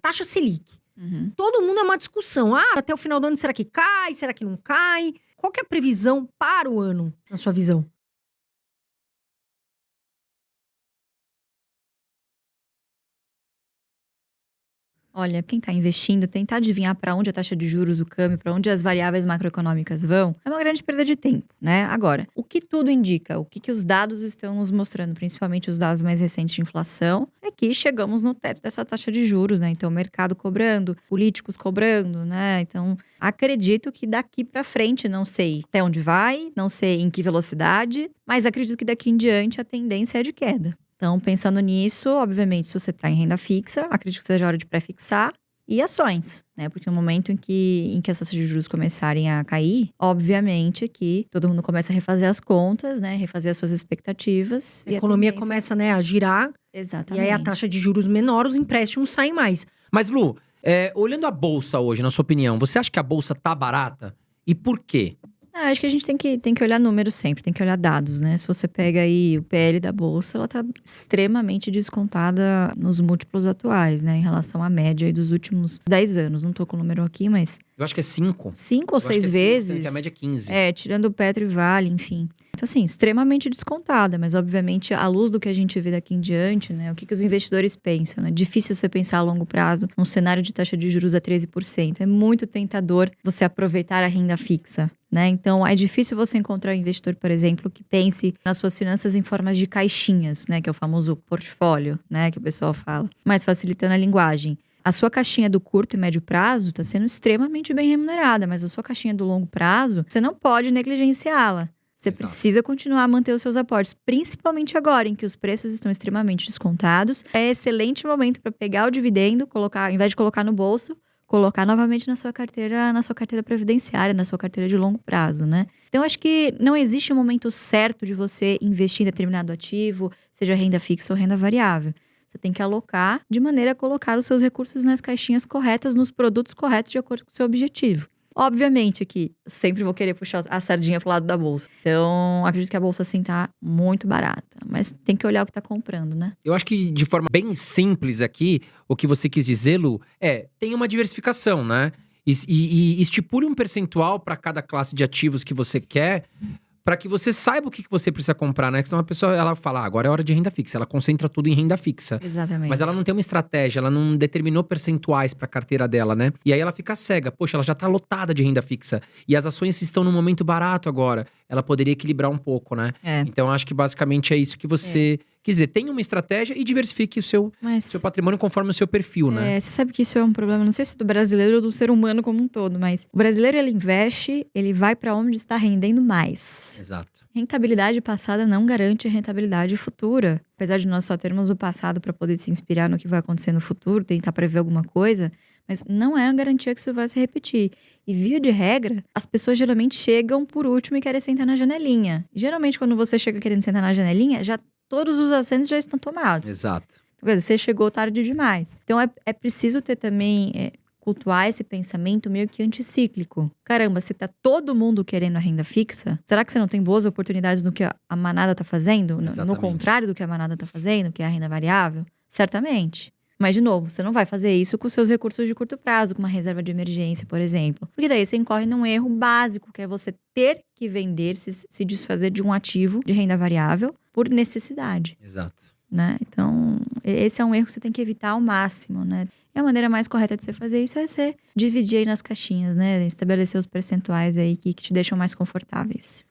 taxa Selic. Uhum. Todo mundo é uma discussão. Até o final do ano, será que cai? Será que não cai? Qual que é a previsão para o ano, na sua visão? Olha, quem está investindo, tentar adivinhar para onde a taxa de juros, o câmbio, para onde as variáveis macroeconômicas vão, é uma grande perda de tempo, né? Agora, o que tudo indica, o que os dados estão nos mostrando, principalmente os dados mais recentes de inflação, é que chegamos no teto dessa taxa de juros, né? Então, o mercado cobrando, políticos cobrando, né? Então, acredito que daqui para frente, não sei até onde vai, não sei em que velocidade, mas acredito que daqui em diante a tendência é de queda. Então, pensando nisso, obviamente, se você está em renda fixa, acredito que seja a hora de pré-fixar. E ações, né? Porque no momento em que essas taxas de juros começarem a cair, obviamente que todo mundo começa a refazer as contas, né? Refazer as suas expectativas. A economia começa, né, a girar. Exatamente. E aí a taxa de juros menor, os empréstimos saem mais. Mas, Lu, olhando a bolsa hoje, na sua opinião, você acha que a bolsa tá barata? E por quê? Acho que a gente tem que olhar números sempre, tem que olhar dados, né? Se você pega aí o PL da Bolsa, ela tá extremamente descontada nos múltiplos atuais, né? Em relação à média aí dos últimos 10 anos. Não tô com o número aqui, mas... Eu acho que é 5. 5 ou 6 5, vezes. que a média é 15. Tirando o Petro e Vale, enfim. Então, assim, extremamente descontada. Mas, obviamente, à luz do que a gente vê daqui em diante, né? O que os investidores pensam, né? Difícil você pensar a longo prazo num cenário de taxa de juros a 13%. É muito tentador você aproveitar a renda fixa, né? Então, é difícil você encontrar um investidor, por exemplo, que pense nas suas finanças em formas de caixinhas, né? Que é o famoso portfólio, né? Que o pessoal fala. Mas facilitando a linguagem. A sua caixinha do curto e médio prazo está sendo extremamente bem remunerada, mas a sua caixinha do longo prazo, você não pode negligenciá-la. Você precisa continuar a manter os seus aportes, principalmente agora em que os preços estão extremamente descontados. É excelente momento para pegar o dividendo, colocar, ao invés de colocar no bolso, colocar novamente na sua carteira previdenciária, na sua carteira de longo prazo, né? Então, acho que não existe um momento certo de você investir em determinado ativo, seja renda fixa ou renda variável. Você tem que alocar de maneira a colocar os seus recursos nas caixinhas corretas, nos produtos corretos, de acordo com o seu objetivo. Obviamente que sempre vou querer puxar a sardinha pro lado da bolsa. Então, acredito que a bolsa, assim, tá muito barata. Mas tem que olhar o que tá comprando, né? Eu acho que, de forma bem simples aqui, o que você quis dizer, Lu, tem uma diversificação, né? E estipule um percentual para cada classe de ativos que você quer, para que você saiba o que você precisa comprar, né? Porque senão a pessoa, ela fala, agora é hora de renda fixa. Ela concentra tudo em renda fixa. Exatamente. Mas ela não tem uma estratégia, ela não determinou percentuais pra carteira dela, né? E aí ela fica cega. Poxa, ela já tá lotada de renda fixa. E as ações estão num momento barato agora. Ela poderia equilibrar um pouco, né? Então, acho que basicamente é isso que você... Quer dizer, tenha uma estratégia e diversifique o seu patrimônio conforme o seu perfil, né? Você sabe que isso é um problema, não sei se do brasileiro ou do ser humano como um todo, mas o brasileiro, ele investe, ele vai para onde está rendendo mais. Exato. Rentabilidade passada não garante rentabilidade futura. Apesar de nós só termos o passado para poder se inspirar no que vai acontecer no futuro, tentar prever alguma coisa, mas não é uma garantia que isso vai se repetir. E via de regra, as pessoas geralmente chegam por último e querem sentar na janelinha. Geralmente, quando você chega querendo sentar na janelinha, já todos os assentos já estão tomados. Exato. Quer dizer, você chegou tarde demais. Então, é preciso ter também, cultuar esse pensamento meio que anticíclico. Caramba, se tá todo mundo querendo a renda fixa, será que você não tem boas oportunidades no que a manada tá fazendo? No contrário do que a manada tá fazendo, que é a renda variável? Certamente. Mas, de novo, você não vai fazer isso com seus recursos de curto prazo, com uma reserva de emergência, por exemplo. Porque daí você incorre num erro básico, que é você ter que vender, se desfazer de um ativo de renda variável por necessidade. Exato. Né? Então, esse é um erro que você tem que evitar ao máximo, né? E a maneira mais correta de você fazer isso é você dividir aí nas caixinhas, né? Estabelecer os percentuais aí que te deixam mais confortáveis.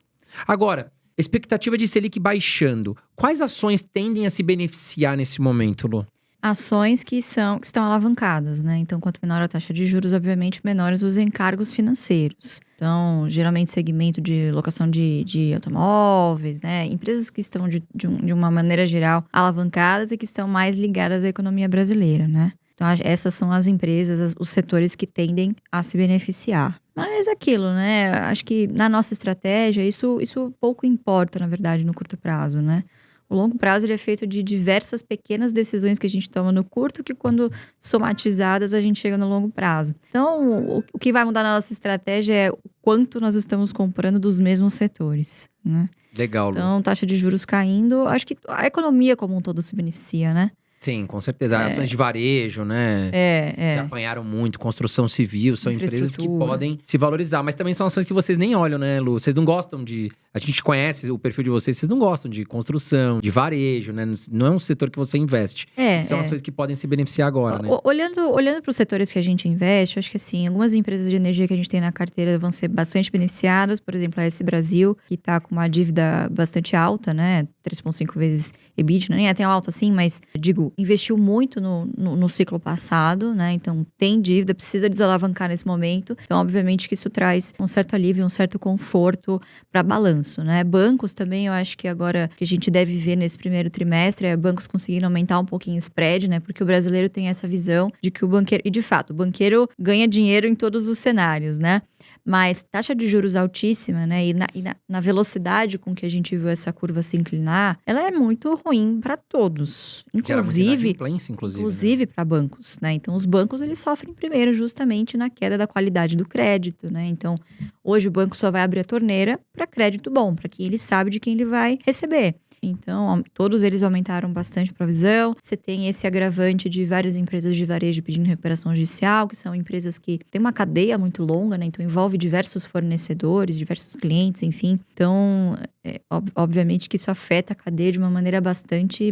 Agora, expectativa de Selic baixando. Quais ações tendem a se beneficiar nesse momento, Lu? Ações que estão alavancadas, né? Então, quanto menor a taxa de juros, obviamente, menores os encargos financeiros. Então, geralmente, segmento de locação de automóveis, né? Empresas que estão, de uma maneira geral, alavancadas e que estão mais ligadas à economia brasileira, né? Então, essas são as empresas, os setores que tendem a se beneficiar. Mas aquilo, né? Acho que na nossa estratégia, isso pouco importa, na verdade, no curto prazo, né? O longo prazo ele é feito de diversas pequenas decisões que a gente toma no curto, que quando somatizadas a gente chega no longo prazo. Então, o que vai mudar na nossa estratégia é o quanto nós estamos comprando dos mesmos setores, né? Legal, Lu. Então, taxa de juros caindo, acho que a economia como um todo se beneficia, né? Sim, com certeza. Ações de varejo, né? Que apanharam muito, construção civil, são empresas que podem se valorizar. Mas também são ações que vocês nem olham, né, Lu? Vocês não gostam de… A gente conhece o perfil de vocês não gostam de construção, de varejo, né? Não é um setor que você investe. São ações que podem se beneficiar agora, né? Olhando para os setores que a gente investe, eu acho que assim, algumas empresas de energia que a gente tem na carteira vão ser bastante beneficiadas. Por exemplo, a S Brasil, que está com uma dívida bastante alta, né? 3,5 vezes EBITDA, nem é tão alto assim, mas, digo, investiu muito no ciclo passado, né? Então, tem dívida, precisa desalavancar nesse momento. Então, obviamente que isso traz um certo alívio, um certo conforto para balanço, né? Bancos também, eu acho que agora que a gente deve ver nesse primeiro trimestre, bancos conseguindo aumentar um pouquinho o spread, né? Porque o brasileiro tem essa visão de que o banqueiro… E, de fato, o banqueiro ganha dinheiro em todos os cenários, né? Mas taxa de juros altíssima, né? E na velocidade com que a gente viu essa curva se inclinar, ela é muito ruim para todos. Inclusive né? Para bancos, né? Então, os bancos, eles sofrem primeiro justamente na queda da qualidade do crédito, né? Então, hoje o banco só vai abrir a torneira para crédito bom, para quem ele sabe de quem ele vai receber. Então, todos eles aumentaram bastante a provisão. Você tem esse agravante de várias empresas de varejo pedindo recuperação judicial, que são empresas que têm uma cadeia muito longa, né? Então, envolve diversos fornecedores, diversos clientes, enfim. Então, obviamente que isso afeta a cadeia de uma maneira bastante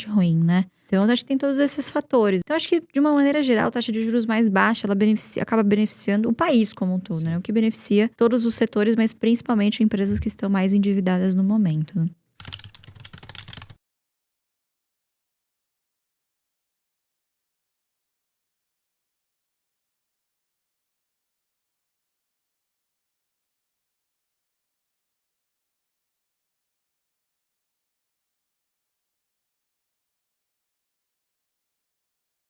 ruim, né? Então, eu acho que tem todos esses fatores. Então, eu acho que, de uma maneira geral, a taxa de juros mais baixa, ela acaba beneficiando o país como um todo, né? O que beneficia todos os setores, mas principalmente empresas que estão mais endividadas no momento, né?